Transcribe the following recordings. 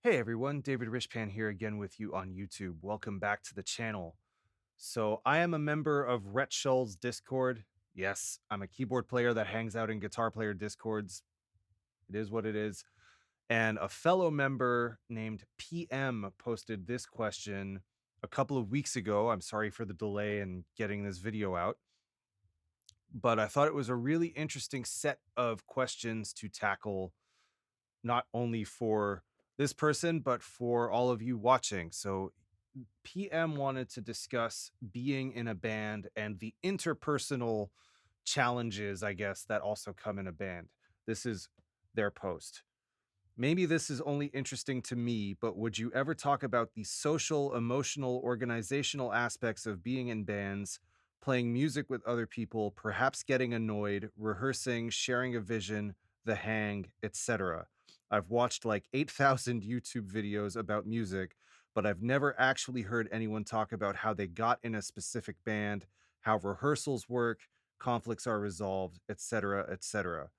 Hey everyone, David Rishpan here again with you on YouTube. Welcome back to the channel. So, I am a member of Rhett Shull's Discord. Yes, I'm a keyboard player that hangs out in guitar player Discords. It is what it is. And a fellow member named PM posted this question a couple of weeks ago. I'm sorry for the delay in getting this video out, but I thought it was a really interesting set of questions to tackle, not only for this person, but for all of you watching. So, PM wanted to discuss being in a band and the interpersonal challenges, I guess, that also come in a band. This is their post. Maybe this is only interesting to me, but would you ever talk about the social, emotional, organizational aspects of being in bands, playing music with other people, perhaps getting annoyed, rehearsing, sharing a vision, the hang, etc.? I've watched like 8,000 YouTube videos about music, but I've never actually heard anyone talk about how they got in a specific band, how rehearsals work, conflicts are resolved, etc., etc.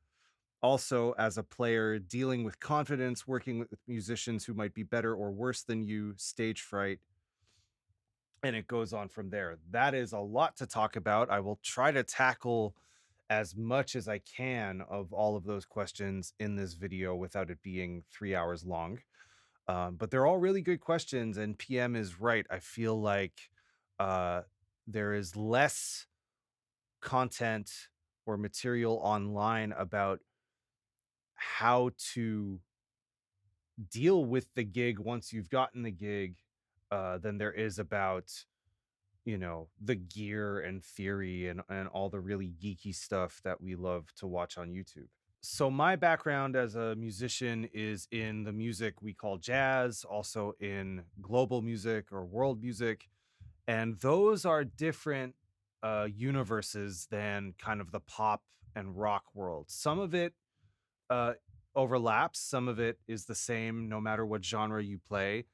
Also, as a player, dealing with confidence, working with musicians who might be better or worse than you, stage fright, and it goes on from there. That is a lot to talk about. I will try to tackle as much as I can of all of those questions in this video without it being 3 hours long. But they're all really good questions, and PM is right. I feel like uh, there is less content or material online about how to deal with the gig once you've gotten the gig, than there is about, the gear and theory and all the really geeky stuff that we love to watch on YouTube. So my background as a musician is in the music we call jazz, also in global music or world music, and those are different universes than kind of the pop and rock world. Some of it uh, overlaps. Some of it is the same no matter what genre you play,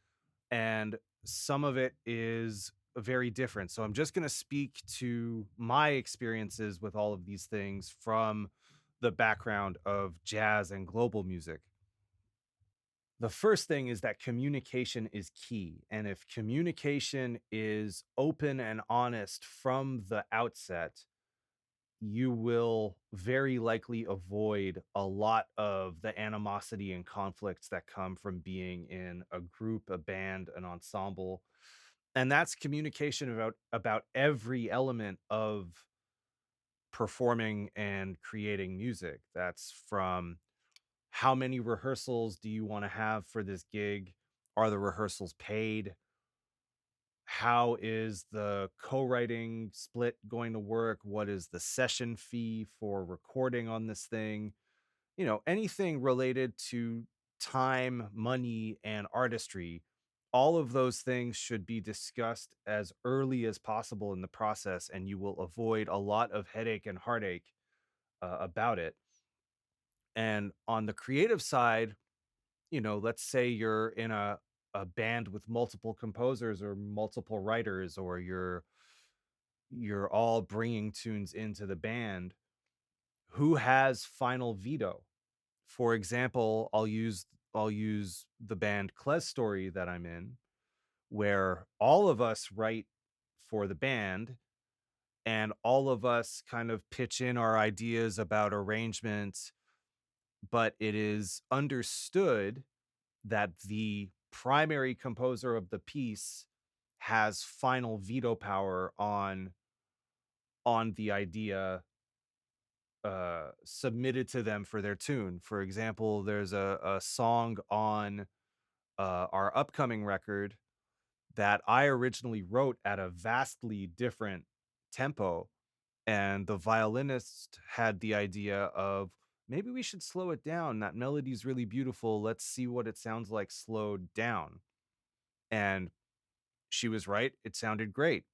and some of it is very different. So I'm just going to speak to my experiences with all of these things from the background of jazz and global music. The first thing is that communication is key. And if communication is open and honest from the outset, you will very likely avoid a lot of the animosity and conflicts that come from being in a group, a band, an ensemble. And that's communication about every element of performing and creating music. That's from how many rehearsals do you want to have for this gig? Are the rehearsals paid? How is the co-writing split going to work? What is the session fee for recording on this thing? Anything related to time, money, and artistry. All of those things should be discussed as early as possible in the process, and you will avoid a lot of headache and heartache about it. And on the creative side, let's say you're in a band with multiple composers or multiple writers, or you're all bringing tunes into the band. Who has final veto? For example, I'll use the band Kles Story that I'm in, where all of us write for the band and all of us kind of pitch in our ideas about arrangements, but it is understood that the primary composer of the piece has final veto power on the idea submitted to them for their tune. For example, there's a song on our upcoming record that I originally wrote at a vastly different tempo, and the violinist had the idea of maybe we should slow it down. That melody's really beautiful. Let's see what it sounds like slowed down. And she was right. It sounded great.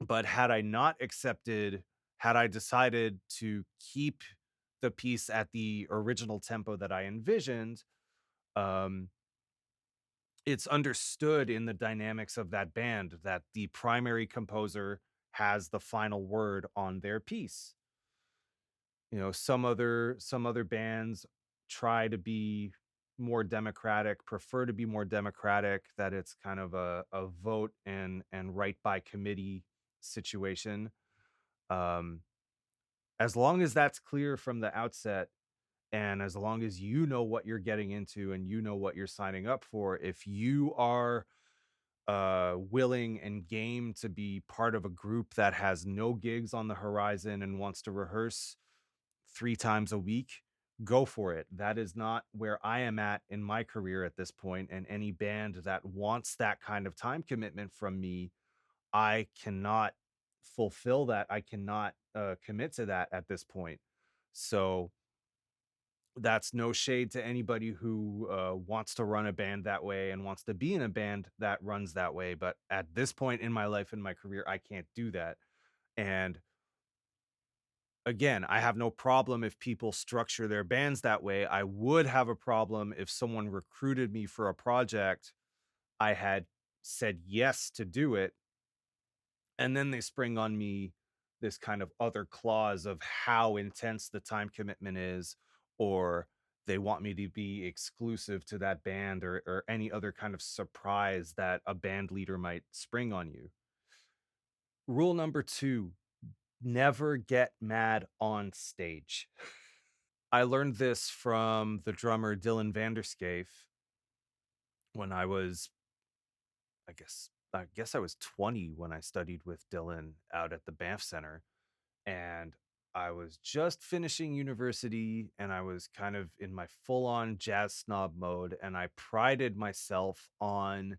But had I decided to keep the piece at the original tempo that I envisioned, um, it's understood in the dynamics of that band that the primary composer has the final word on their piece. Some other bands try to be more democratic, prefer to be more democratic, that it's kind of a vote and right by committee situation. Um, as long as that's clear from the outset, and as long as you know what you're getting into and you know what you're signing up for, if you are willing and game to be part of a group that has no gigs on the horizon and wants to rehearse 3 times a week, go for it. That is not where I am at in my career at this point, and any band that wants that kind of time commitment from me, I cannot fulfill that. I cannot commit to that at this point. So that's no shade to anybody who wants to run a band that way and wants to be in a band that runs that way. But at this point in my life and my career, I can't do that. And again, I have no problem if people structure their bands that way. I would have a problem if someone recruited me for a project, I had said yes to do it, and then they spring on me this kind of other clause of how intense the time commitment is, or they want me to be exclusive to that band, or any other kind of surprise that a band leader might spring on you. Rule number 2, never get mad on stage. I learned this from the drummer Dylan Vanderscaife when I guess I was 20 when I studied with Dylan out at the Banff Center, and I was just finishing university and I was kind of in my full-on jazz snob mode, and I prided myself on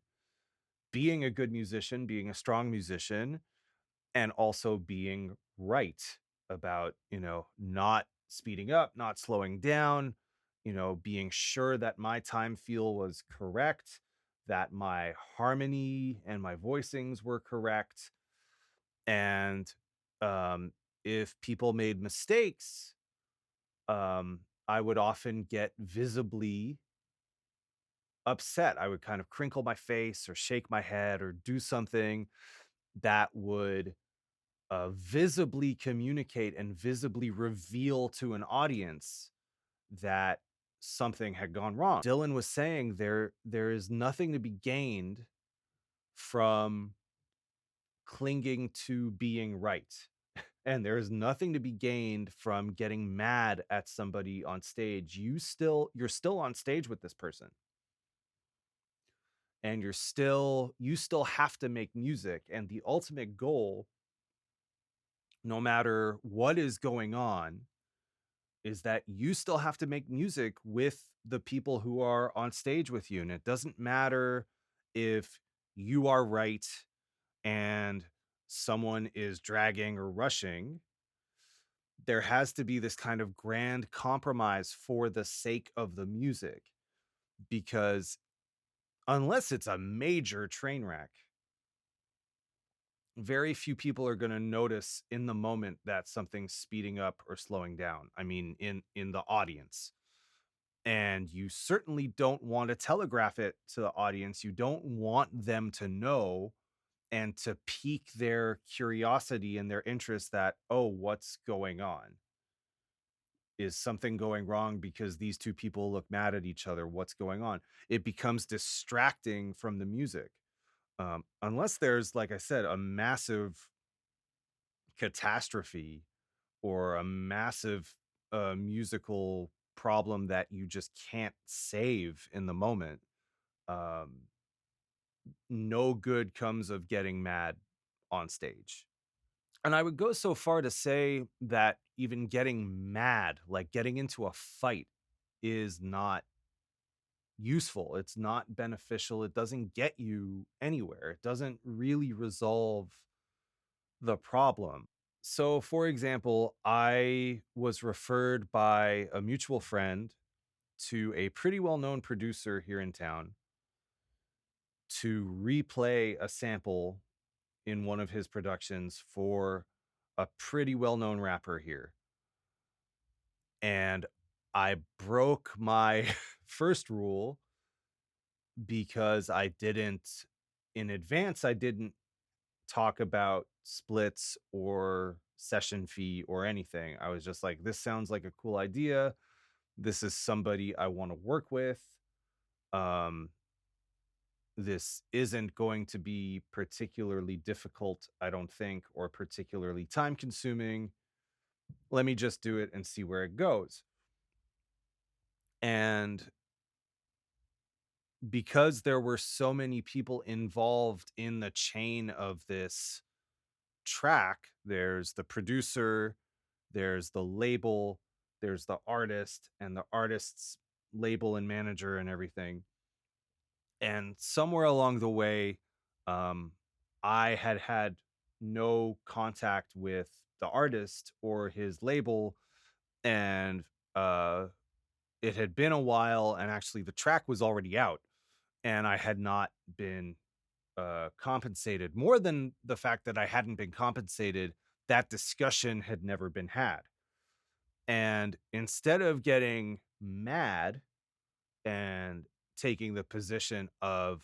being a good musician, being a strong musician, and also being right about, not speeding up, not slowing down, being sure that my time feel was correct, that my harmony and my voicings were correct. And um, if people made mistakes, I would often get visibly upset. I would kind of crinkle my face or shake my head or do something that would visibly communicate and visibly reveal to an audience that something had gone wrong. Dylan was saying there is nothing to be gained from clinging to being right. And there is nothing to be gained from getting mad at somebody on stage. You're still on stage with this person, and you still have to make music, and the ultimate goal, no matter what is going on, is that you still have to make music with the people who are on stage with you. And it doesn't matter if you are right and someone is dragging or rushing. There has to be this kind of grand compromise for the sake of the music, because unless it's a major train wreck, very few people are going to notice in the moment that something's speeding up or slowing down. I mean, in the audience. And you certainly don't want to telegraph it to the audience. You don't want them to know and to pique their curiosity and their interest that, oh, what's going on? Is something going wrong because these two people look mad at each other? What's going on? It becomes distracting from the music. Unless there's, like I said, a massive catastrophe or a massive musical problem that you just can't save in the moment. Um, no good comes of getting mad on stage. And I would go so far to say that even getting mad, like getting into a fight, is not useful. It's not beneficial. It doesn't get you anywhere. It doesn't really resolve the problem. So, for example, I was referred by a mutual friend to a pretty well known producer here in town to replay a sample in one of his productions for a pretty well known rapper here. And I broke my first rule because in advance, I didn't talk about splits or session fee or anything. I was just like, this sounds like a cool idea. This is somebody I want to work with. Um, this isn't going to be particularly difficult, I don't think, or particularly time consuming. Let me just do it and see where it goes. And because there were so many people involved in the chain of this track, there's the producer, there's the label, there's the artist, and the artist's label and manager and everything. And somewhere along the way, um, I had no contact with the artist or his label, and uh, it had been a while, and actually the track was already out, and I had not been compensated. More than the fact that I hadn't been compensated, that discussion had never been had. And instead of getting mad and taking the position of,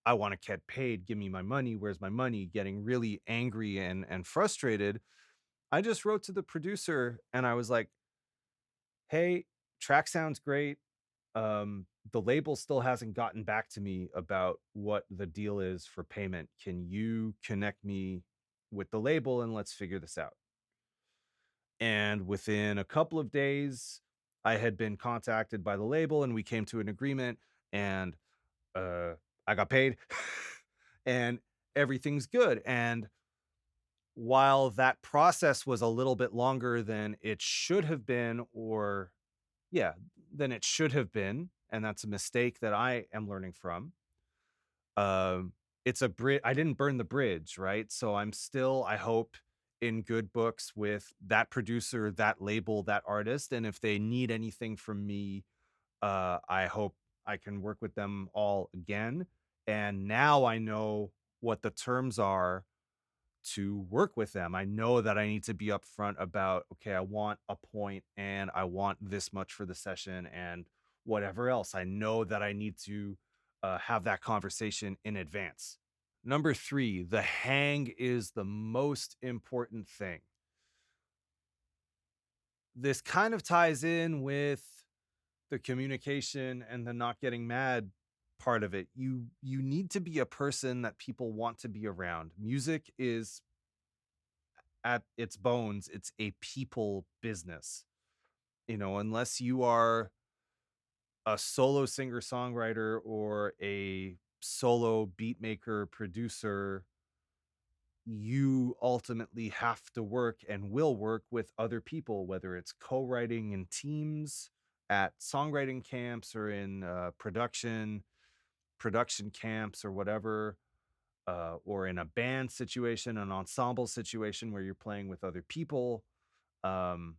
I want to get paid, give me my money, where's my money, getting really angry and frustrated, I just wrote to the producer and I was like, hey, track sounds great. The label still hasn't gotten back to me about what the deal is for payment. Can you connect me with the label and let's figure this out? And within a couple of days, I had been contacted by the label and we came to an agreement, and uh, I got paid and everything's good. And while that process was a little bit longer than it should have been, or yeah, than it should have been, and that's a mistake that I am learning from. Um, it's a bridge. I didn't burn the bridge, right? So I'm still, I hope, in good books with that producer, that label, that artist. And if they need anything from me, I hope I can work with them all again. And now I know what the terms are to work with them. I know that I need to be upfront about, okay, I want a point and I want this much for the session and whatever else. I know that I need to have that conversation in advance. Number three, the hang is the most important thing. This kind of ties in with the communication and the not getting mad part of it. You need to be a person that people want to be around. Music is, at its bones, it's a people business. You know, unless you are a solo singer songwriter or a solo beat maker producer, you ultimately have to work and will work with other people, whether it's co-writing in teams at songwriting camps or in production camps or whatever, or in a band situation, an ensemble situation where you're playing with other people. Um,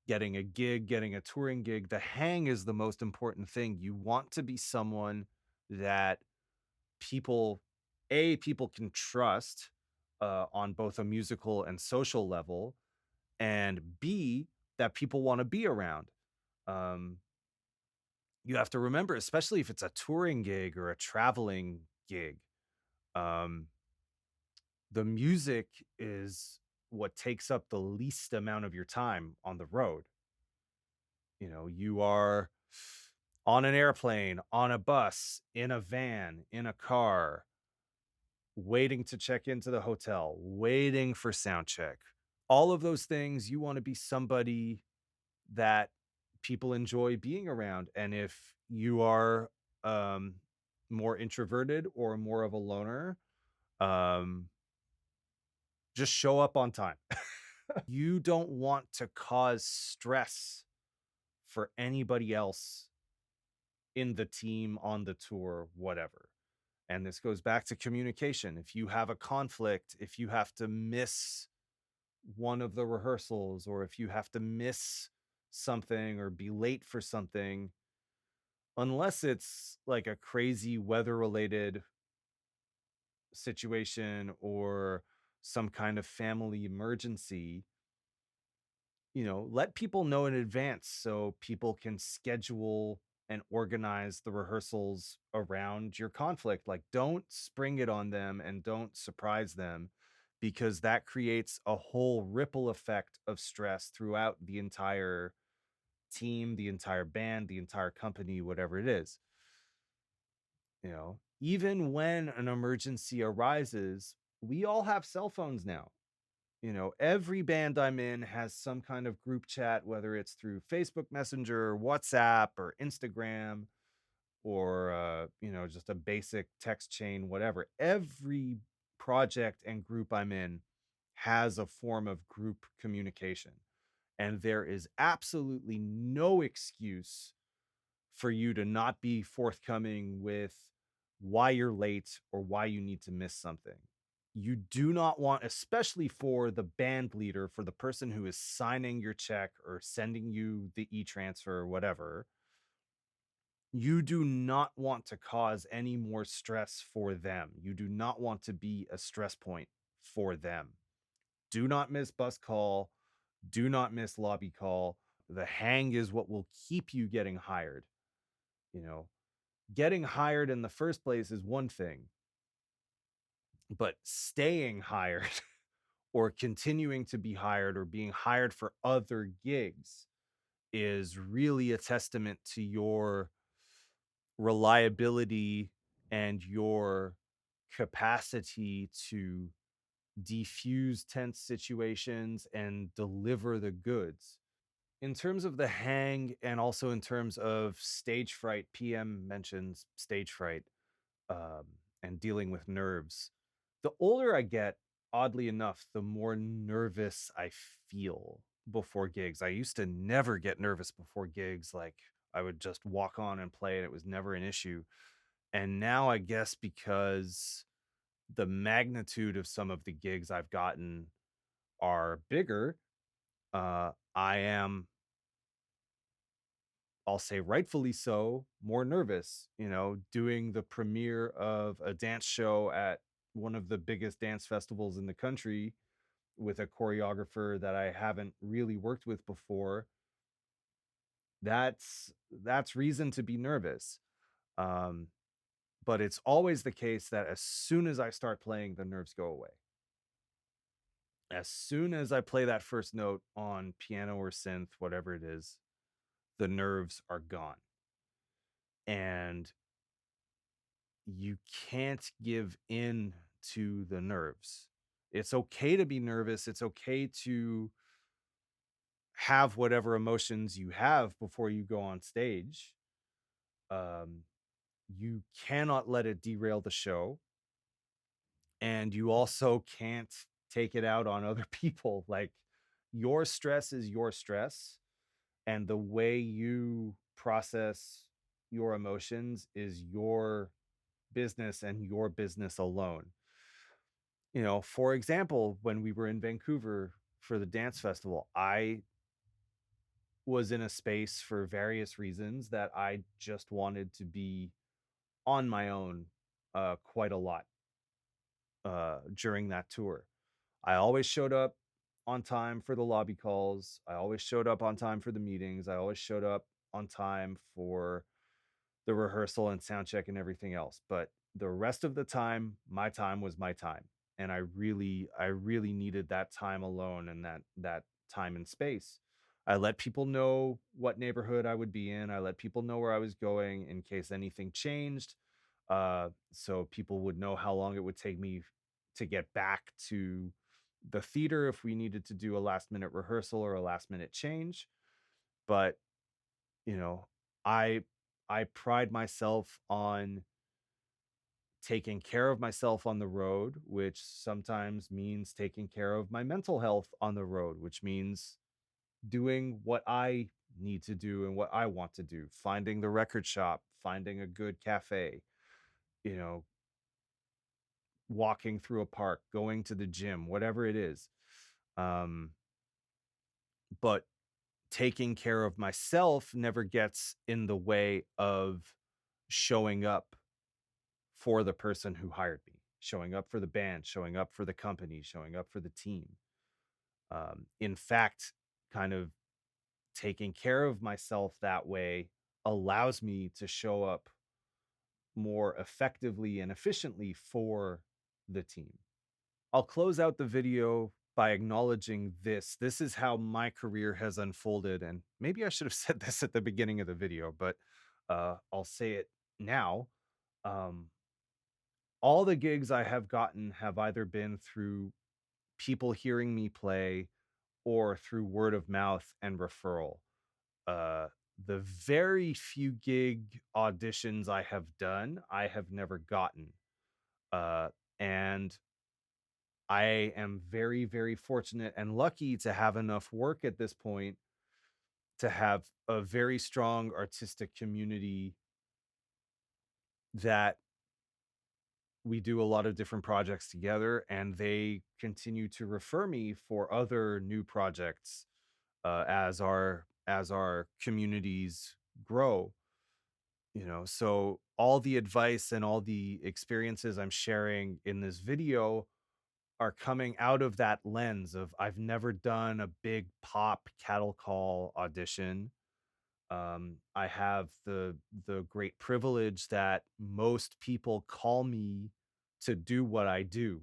Getting a gig, getting a touring gig, the hang is the most important thing. You want to be someone that people, people can trust on both a musical and social level, and B, that people want to be around. Um, you have to remember, especially if it's a touring gig or a traveling gig, um, the music is what takes up the least amount of your time on the road. You know, you are on an airplane, on a bus, in a van, in a car, waiting to check into the hotel, waiting for sound check. All of those things, you want to be somebody that people enjoy being around. And if you are um, more introverted or more of a loner, um, just show up on time. You don't want to cause stress for anybody else in the team, on the tour, whatever. And this goes back to communication. If you have a conflict, if you have to miss one of the rehearsals, or if you have to miss something or be late for something, unless it's like a crazy weather related situation or some kind of family emergency, you know, let people know in advance so people can schedule and organize the rehearsals around your conflict. Like, don't spring it on them and don't surprise them, because that creates a whole ripple effect of stress throughout the entire team, the entire band, the entire company, whatever it is. Even when an emergency arises, we all have cell phones now. Every band I'm in has some kind of group chat, whether it's through Facebook Messenger, or WhatsApp, or Instagram, or just a basic text chain, whatever. Every project and group I'm in has a form of group communication, and there is absolutely no excuse for you to not be forthcoming with why you're late or why you need to miss something. You do not want, especially for the band leader, for the person who is signing your check or sending you the e-transfer or whatever, you do not want to cause any more stress for them. You do not want to be a stress point for them. Do not miss bus call. Do not miss lobby call. The hang is what will keep you getting hired. You know, Getting hired in the first place is one thing, but staying hired or continuing to be hired or being hired for other gigs is really a testament to your reliability and your capacity to defuse tense situations and deliver the goods. In terms of the hang and also in terms of stage fright, PM mentions stage fright, um, and dealing with nerves. The older I get, oddly enough, the more nervous I feel before gigs. I used to never get nervous before gigs. Like, I would just walk on and play, and it was never an issue. And now, I guess because the magnitude of some of the gigs I've gotten are bigger, I am, I'll say rightfully so, more nervous, doing the premiere of a dance show at one of the biggest dance festivals in the country with a choreographer that I haven't really worked with before. That's reason to be nervous. Um, but it's always the case that as soon as I start playing, the nerves go away. As soon as I play that first note on piano or synth, whatever it is, the nerves are gone. And you can't give in to the nerves. It's okay to be nervous. It's okay to have whatever emotions you have before you go on stage. Um, you cannot let it derail the show. And you also can't take it out on other people. Like, your stress is your stress. And the way you process your emotions is your business and your business alone. For example, when we were in Vancouver for the dance festival, I was in a space for various reasons that I just wanted to be on my own quite a lot during that tour. I always showed up on time for the lobby calls. I always showed up on time for the meetings. I always showed up on time for the rehearsal and sound check and everything else. But the rest of the time, my time was my time. And I really needed that time alone and that time and space. I let people know what neighborhood I would be in. I let people know where I was going in case anything changed. So people would know how long it would take me to get back to the theater if we needed to do a last minute rehearsal or a last minute change. But you know, I I pride myself on taking care of myself on the road, which sometimes means taking care of my mental health on the road, which means doing what I need to do and what I want to do, finding the record shop, finding a good cafe, you know, walking through a park, going to the gym, whatever it is. Um, but taking care of myself never gets in the way of showing up for the person who hired me, showing up for the band, showing up for the company, showing up for the team. In fact, kind of taking care of myself that way allows me to show up more effectively and efficiently for the team. I'll close out the video by acknowledging this. This is how my career has unfolded. And maybe I should have said this at the beginning of the video, but I'll say it now. Um, all the gigs I have gotten have either been through people hearing me play or through word of mouth and referral. Uh, the very few gig auditions I have done, I have never gotten. Uh, and I am very, very fortunate and lucky to have enough work at this point to have a very strong artistic community that we do a lot of different projects together, and they continue to refer me for other new projects as our communities grow. So all the advice and all the experiences I'm sharing in this video are coming out of that lens of I've never done a big pop cattle call audition. I have the great privilege that most people call me to do what I do,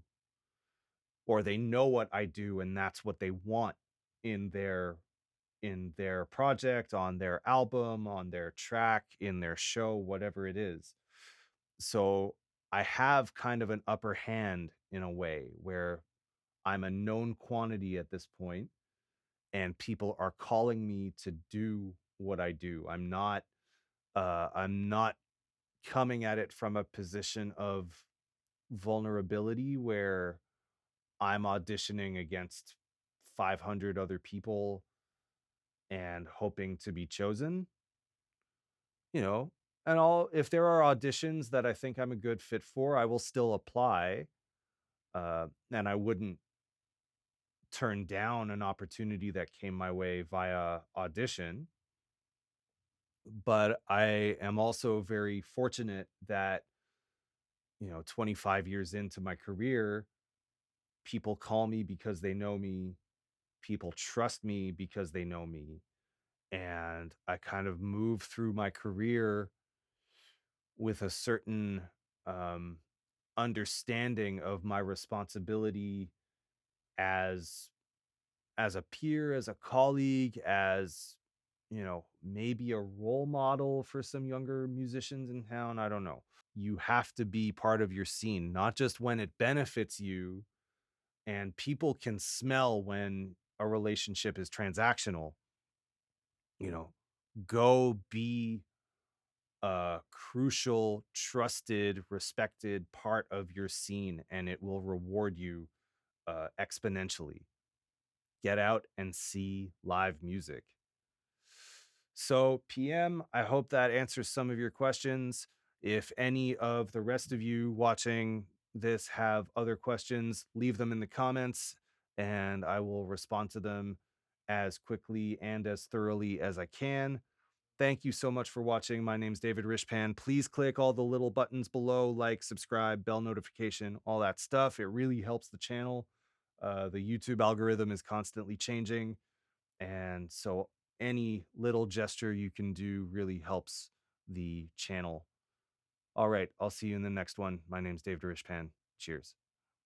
or they know what I do, and that's what they want in their project, on their album, on their track, in their show, whatever it is. So I have kind of an upper hand in a way where I'm a known quantity at this point, and people are calling me to do what I do. I'm not coming at it from a position of vulnerability where I'm auditioning against 500 other people and hoping to be chosen, you know. And all if there are auditions that I think I'm a good fit for, I will still apply. And I wouldn't turn down an opportunity that came my way via audition. But I am also very fortunate that, 25 years into my career, people call me because they know me. People trust me because they know me. And I kind of move through my career with a certain um, understanding of my responsibility as as a peer, as a colleague, as maybe a role model for some younger musicians in town. I don't know. You have to be part of your scene, not just when it benefits you. And people can smell when a relationship is transactional. You know, go be a crucial, trusted, respected part of your scene, and it will reward you exponentially. Get out and see live music. So, PM, I hope that answers some of your questions. If any of the rest of you watching this have other questions, leave them in the comments and I will respond to them as quickly and as thoroughly as I can. Thank you so much for watching. My name's David Rishpan. Please click all the little buttons below, like, subscribe, bell notification, all that stuff. It really helps the channel. The YouTube algorithm is constantly changing. And so any little gesture you can do really helps the channel. All right. I'll see you in the next one. My name's David Rishpan. Cheers.